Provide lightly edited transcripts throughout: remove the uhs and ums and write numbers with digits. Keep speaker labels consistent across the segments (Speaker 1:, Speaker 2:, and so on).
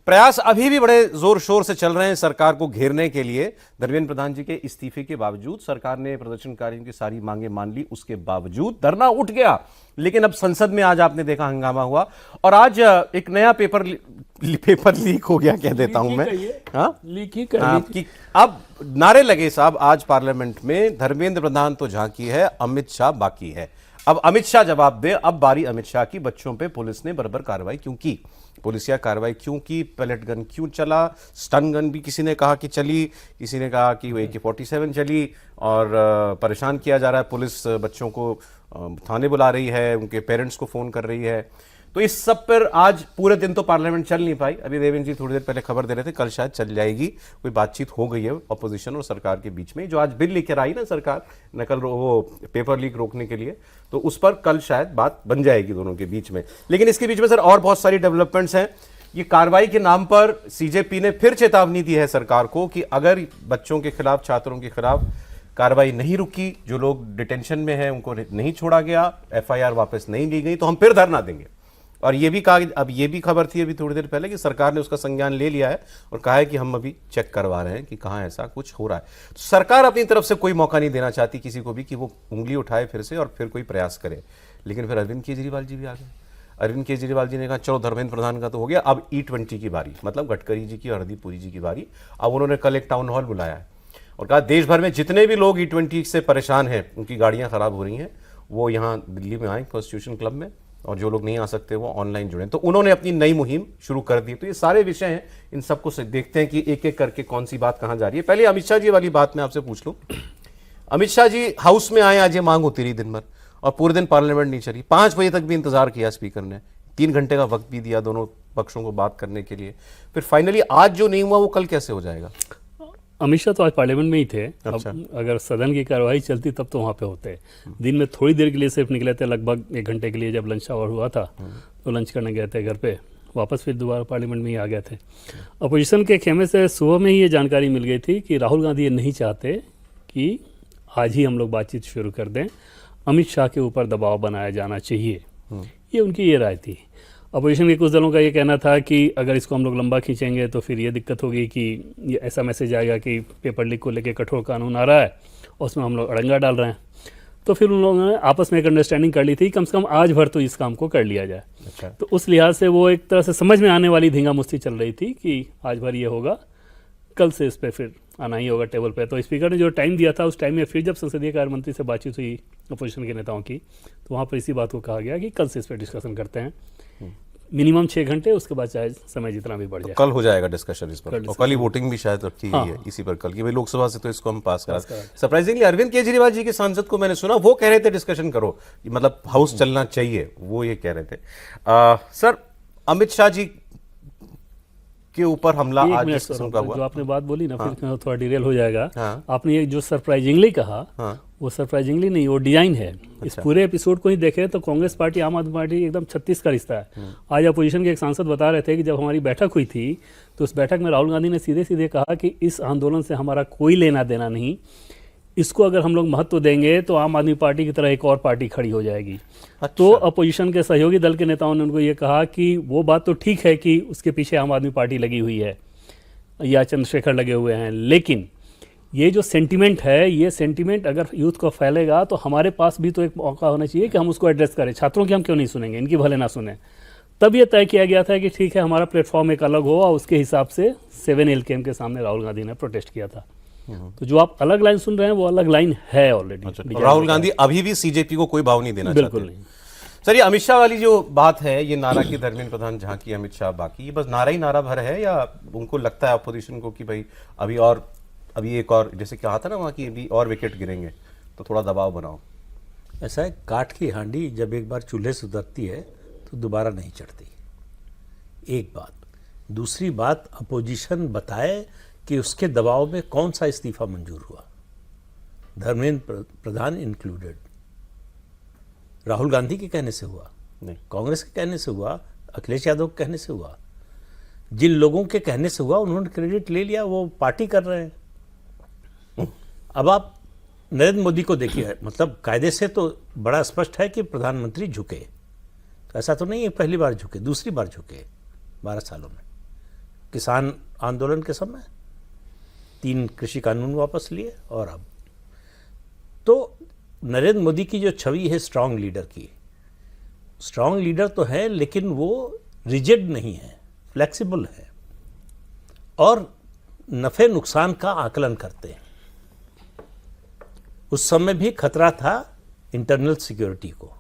Speaker 1: प्रयास अभी भी बड़े जोर शोर से चल रहे हैं सरकार को घेरने के लिए। धर्मेंद्र प्रधान जी के इस्तीफे के बावजूद सरकार ने प्रदर्शनकारियों की सारी मांगे मान ली, उसके बावजूद धरना उठ गया। लेकिन अब संसद में आज आपने देखा हंगामा हुआ और आज एक नया पेपर लीक हो गया, कह देता हूं मैं। हाँ,
Speaker 2: लीक ही कर
Speaker 1: अब नारे लगे साहब आज पार्लियामेंट में, धर्मेंद्र प्रधान तो झांकी है, अमित शाह बाकी है। अब अमित शाह जवाब दे। अब बारी अमित शाह की। बच्चों पे पुलिस ने बर्बर कार्रवाई क्यों की, पुलिसिया कार्रवाई क्यों की, पैलेट गन क्यों चला, स्टन गन भी किसी ने कहा कि चली, किसी ने कहा कि AK-47 चली और परेशान किया जा रहा है। पुलिस बच्चों को थाने बुला रही है, उनके पेरेंट्स को फोन कर रही है। तो इस सब पर आज पूरे दिन तो पार्लियामेंट चल नहीं पाई। अभी देवेंद्र जी थोड़ी देर पहले खबर दे रहे थे कल शायद चल जाएगी। कोई बातचीत हो गई है अपोजिशन और सरकार के बीच में। जो आज बिल लेकर आई ना सरकार, नकल वो पेपर लीक रोकने के लिए, तो उस पर कल शायद बात बन जाएगी दोनों के बीच में। लेकिन इसके बीच में सर और बहुत सारी डेवलपमेंट्स हैं। ये कार्रवाई के नाम पर CJP ने फिर चेतावनी दी है सरकार को कि अगर बच्चों के खिलाफ, छात्रों के खिलाफ कार्रवाई नहीं रुकी, जो लोग डिटेंशन में हैं उनको नहीं छोड़ा गया, FIR वापस नहीं ली गई, तो हम फिर धरना देंगे। और ये भी कहा, अब ये भी खबर थी अभी थोड़ी देर पहले कि सरकार ने उसका संज्ञान ले लिया है और कहा है कि हम अभी चेक करवा रहे हैं कि कहाँ ऐसा कुछ हो रहा है। तो सरकार अपनी तरफ से कोई मौका नहीं देना चाहती किसी को भी कि वो उंगली उठाए फिर से और फिर कोई प्रयास करे। लेकिन फिर अरविंद केजरीवाल जी भी आ गए। अरविंद केजरीवाल जी ने कहा चलो धर्मेंद्र प्रधान का तो हो गया, अब E20 की बारी, मतलब गडकरी जी की और हरदीप पुरी जी की बारी। अब उन्होंने कल एक टाउन हॉल बुलाया है और कहा देश भर में जितने भी लोग E20 से परेशान हैं, उनकी गाड़ियाँ खराब हो रही हैं, वो यहाँ दिल्ली में आए कॉन्स्टिट्यूशन क्लब में, और जो लोग नहीं आ सकते वो ऑनलाइन जुड़े। तो उन्होंने अपनी नई मुहिम शुरू कर दी। तो ये सारे विषय हैं, इन सबको देखते हैं कि एक एक करके कौन सी बात कहां जा रही है। पहले अमित शाह जी वाली बात मैं आपसे पूछ लूं। अमित शाह जी हाउस में आए, आज ये मांग होती रही दिन भर और पूरे दिन पार्लियामेंट नहीं चली। 5 बजे तक भी इंतजार किया स्पीकर ने, 3 घंटे का वक्त भी दिया दोनों पक्षों को बात करने के लिए। फिर फाइनली आज जो नहीं हुआ वो कल कैसे हो जाएगा?
Speaker 2: अमित शाह तो आज पार्लियामेंट में ही थे।
Speaker 1: अच्छा।
Speaker 2: अब अगर सदन की कार्यवाही चलती तब तो वहाँ पे होते। दिन में थोड़ी देर के लिए सिर्फ निकले थे, लगभग 1 घंटे के लिए, जब लंच आवर हुआ था तो लंच करने गए थे घर पे, वापस फिर दोबारा पार्लियामेंट में ही आ गए थे। अपोजिशन के खेमे से सुबह में ही ये जानकारी मिल गई थी कि राहुल गांधी ये नहीं चाहते कि आज ही हम लोग बातचीत शुरू कर दें, अमित शाह के ऊपर दबाव बनाया जाना चाहिए। ये उनकी ये राय थी। अपोजिशन के कुछ दलों का ये कहना था कि अगर इसको हम लोग लंबा खींचेंगे तो फिर ये दिक्कत होगी कि ये ऐसा मैसेज आएगा कि पेपर लीक को लेकर कठोर कानून आ रहा है और उसमें हम लोग अड़ंगा डाल रहे हैं। तो फिर उन लोगों ने आपस में एक अंडरस्टैंडिंग कर ली थी, कम से कम आज भर तो इस काम को कर लिया जाए।
Speaker 1: अच्छा।
Speaker 2: तो उस लिहाज से वो एक तरह से समझ में आने वाली धींगा मुस्ती चल रही थी कि आज भर ये होगा, कल से इस पर फिर आना ही होगा टेबल पे। तो स्पीकर ने जो टाइम दिया था, उस टाइम में फिर जब संसदीय कार्य मंत्री से बातचीत हुई अपोजिशन के नेताओं की, तो वहाँ पर इसी बात को कहा गया कि कल से इस पर डिस्कशन करते हैं, मिनिमम 6 घंटे, उसके बाद चाहे समय जितना भी बढ़ जाए।
Speaker 1: कल हो जाएगा डिस्कशन इस पर, और कल ही वोटिंग भी शायद रखी गई है इसी पर कल की, भाई लोकसभा से तो इसको हम पास करा। सरप्राइजिंगली अरविंद केजरीवाल जी के सांसद को मैंने सुना, वो कह रहे थे डिस्कशन करो, मतलब हाउस चलना चाहिए, वो ये कह रहे थे। सर, अमित शाह जी के ऊपर हमला आज जिस किस्म का हुआ,
Speaker 2: जो आपने बात बोली ना, फिर थोड़ा डिटेल हो जाएगा।
Speaker 1: हाँ।
Speaker 2: आपने ये जो सरप्राइजिंगली कहा,
Speaker 1: हाँ।
Speaker 2: वो सरप्राइजिंगली नहीं, वो डिजाइन है। इस पूरे एपिसोड को ही देखें तो कांग्रेस पार्टी, आम आदमी पार्टी एकदम 36 का रिश्ता है। आज अपोजिशन के एक सांसद बता रहे थे कि जब हमारी बैठक हुई थी तो उस बैठक में राहुल गांधी ने सीधे सीधे कहा कि इस आंदोलन से हमारा कोई लेना देना नहीं, इसको अगर हम लोग महत्व देंगे तो आम आदमी पार्टी की तरह एक और पार्टी खड़ी हो जाएगी।
Speaker 1: अच्छा।
Speaker 2: तो अपोजिशन के सहयोगी दल के नेताओं ने उनको ये कहा कि वो बात तो ठीक है कि उसके पीछे आम आदमी पार्टी लगी हुई है या चंद्रशेखर लगे हुए हैं, लेकिन ये जो सेंटिमेंट है, ये सेंटिमेंट अगर यूथ को फैलेगा तो हमारे पास भी तो एक मौका होना चाहिए कि हम उसको एड्रेस करें। छात्रों की हम क्यों नहीं सुनेंगे, इनकी भले ना सुने। तब ये तय किया गया था कि ठीक है, हमारा प्लेटफॉर्म एक अलग हो, और उसके हिसाब से 7 LKM के सामने राहुल गांधी ने प्रोटेस्ट किया था। तो जो आप अलग लाइन सुन रहे हैं वो अलग लाइन है ऑलरेडी।
Speaker 1: अच्छा, राहुल गांधी अभी भी CJP को कोई भाव नहीं देना चाहते?
Speaker 2: बिल्कुल नहीं।
Speaker 1: सर, ये अमित शाह वाली जो बात है, ये नारा की धर्मेंद्र प्रधान झांकी, अमित शाह बाकी, ये बस नारा ही नारा भर है, या उनको लगता है अपोजिशन को कि भाई अभी एक और, जैसे कहा था ना वहाँ की, अभी और विकेट गिरेंगे तो थोड़ा दबाव बनाओ?
Speaker 3: ऐसा है, काठ की हांडी जब एक बार चूल्हे से उतरती है तो दोबारा नहीं चढ़ती, एक बात। दूसरी बात, अपोजिशन बताए कि उसके दबाव में कौन सा इस्तीफा मंजूर हुआ, धर्मेंद्र प्रधान इंक्लूडेड। राहुल गांधी के कहने से हुआ
Speaker 1: नहीं,
Speaker 3: कांग्रेस के कहने से हुआ, अखिलेश यादव के कहने से हुआ। जिन लोगों के कहने से हुआ उन्होंने क्रेडिट ले लिया, वो पार्टी कर रहे हैं। अब आप नरेंद्र मोदी को देखिए, मतलब कायदे से तो बड़ा स्पष्ट है कि प्रधानमंत्री झुके, तो ऐसा तो नहीं है पहली बार झुके, दूसरी बार झुके 12 सालों में। किसान आंदोलन के समय 3 कृषि कानून वापस लिए, और अब तो नरेंद्र मोदी की जो छवि है स्ट्रांग लीडर की, स्ट्रांग लीडर तो है लेकिन वो रिजिड नहीं है, फ्लेक्सिबल है और नफे नुकसान का आकलन करते हैं। उस समय भी खतरा था इंटरनल सिक्योरिटी को,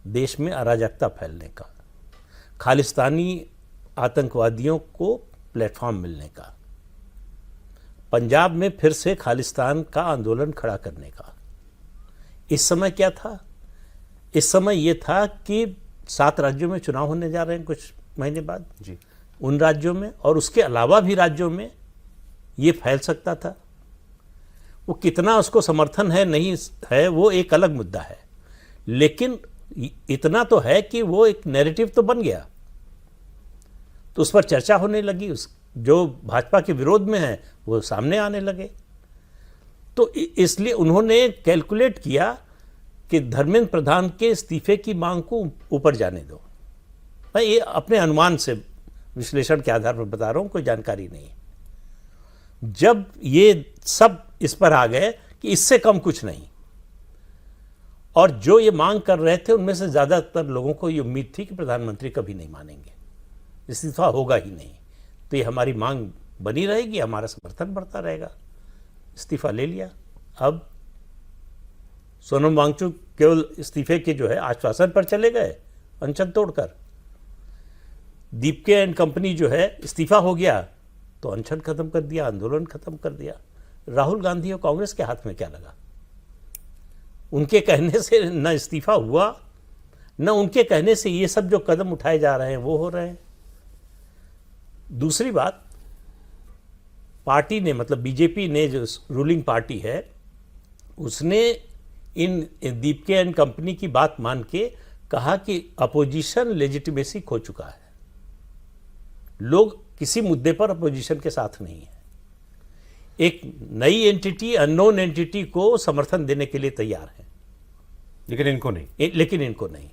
Speaker 3: देश में अराजकता फैलने का, खालिस्तानी आतंकवादियों को प्लेटफॉर्म मिलने का, पंजाब में फिर से खालिस्तान का आंदोलन खड़ा करने का। इस समय क्या था? इस समय ये था कि 7 राज्यों में चुनाव होने जा रहे हैं कुछ महीने बाद
Speaker 1: जी,
Speaker 3: उन राज्यों में, और उसके अलावा भी राज्यों में ये फैल सकता था। वो कितना उसको समर्थन है नहीं है वो एक अलग मुद्दा है, लेकिन इतना तो है कि वो एक नैरेटिव तो बन गया, तो उस पर चर्चा होने लगी। उस जो भाजपा के विरोध में है वो सामने आने लगे। तो इसलिए उन्होंने कैलकुलेट किया कि धर्मेंद्र प्रधान के इस्तीफे की मांग को ऊपर जाने दो। मैं ये अपने अनुमान से, विश्लेषण के आधार पर बता रहा हूं, कोई जानकारी नहीं। जब ये सब इस पर आ गए कि इससे कम कुछ नहीं, और जो ये मांग कर रहे थे उनमें से ज्यादातर लोगों को ये उम्मीद थी कि प्रधानमंत्री कभी नहीं मानेंगे, इस्तीफा होगा ही नहीं, तो ये हमारी मांग बनी रहेगी, हमारा समर्थन बढ़ता रहेगा। इस्तीफा ले लिया। अब सोनम वांगचुक केवल इस्तीफे के जो है आश्वासन पर चले गए अनशन तोड़कर। दीपके एंड कंपनी जो है इस्तीफा हो गया तो अनशन खत्म कर दिया, आंदोलन खत्म कर दिया। राहुल गांधी और कांग्रेस के हाथ में क्या लगा? उनके कहने से न इस्तीफा हुआ, न उनके कहने से ये सब जो कदम उठाए जा रहे हैं वो हो रहे हैं। दूसरी बात, पार्टी ने, मतलब बीजेपी ने, जो रूलिंग पार्टी है, उसने इन दीपके एंड कंपनी की बात मान के कहा कि अपोजिशन लेजिटिमेसी खो चुका है, लोग किसी मुद्दे पर अपोजिशन के साथ नहीं है। एक नई एंटिटी, अननोन एंटिटी को समर्थन देने के लिए तैयार है,
Speaker 1: लेकिन इनको नहीं।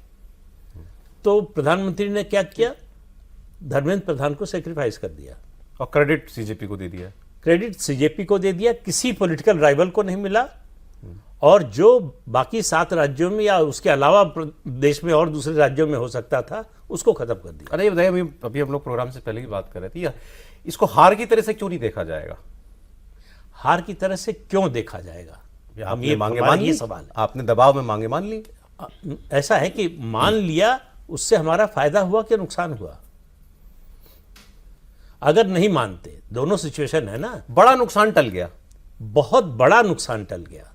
Speaker 3: तो प्रधानमंत्री ने क्या किया? धर्मेंद्र प्रधान को सेक्रीफाइस कर दिया
Speaker 1: और क्रेडिट सीजेपी को दे दिया।
Speaker 3: क्रेडिट सीजेपी को दे दिया, किसी पॉलिटिकल राइवल को नहीं मिला, और जो बाकी 7 राज्यों में या उसके अलावा देश में और दूसरे राज्यों में हो सकता था उसको खत्म कर दिया।
Speaker 1: अरे ये बताइए, अभी हम लोग प्रोग्राम से पहले ही बात कर रहे थे, इसको हार की तरह से क्यों नहीं देखा जाएगा?
Speaker 3: हार की तरह से क्यों देखा जाएगा?
Speaker 1: आपने मांगे मान ली,
Speaker 3: सवाल है।
Speaker 1: आपने दबाव में मांगे मान ली।
Speaker 3: ऐसा है कि मान लिया, उससे हमारा फायदा हुआ कि नुकसान हुआ? अगर नहीं मानते, दोनों सिचुएशन है ना।
Speaker 1: बड़ा नुकसान टल गया,
Speaker 3: बहुत बड़ा नुकसान टल गया।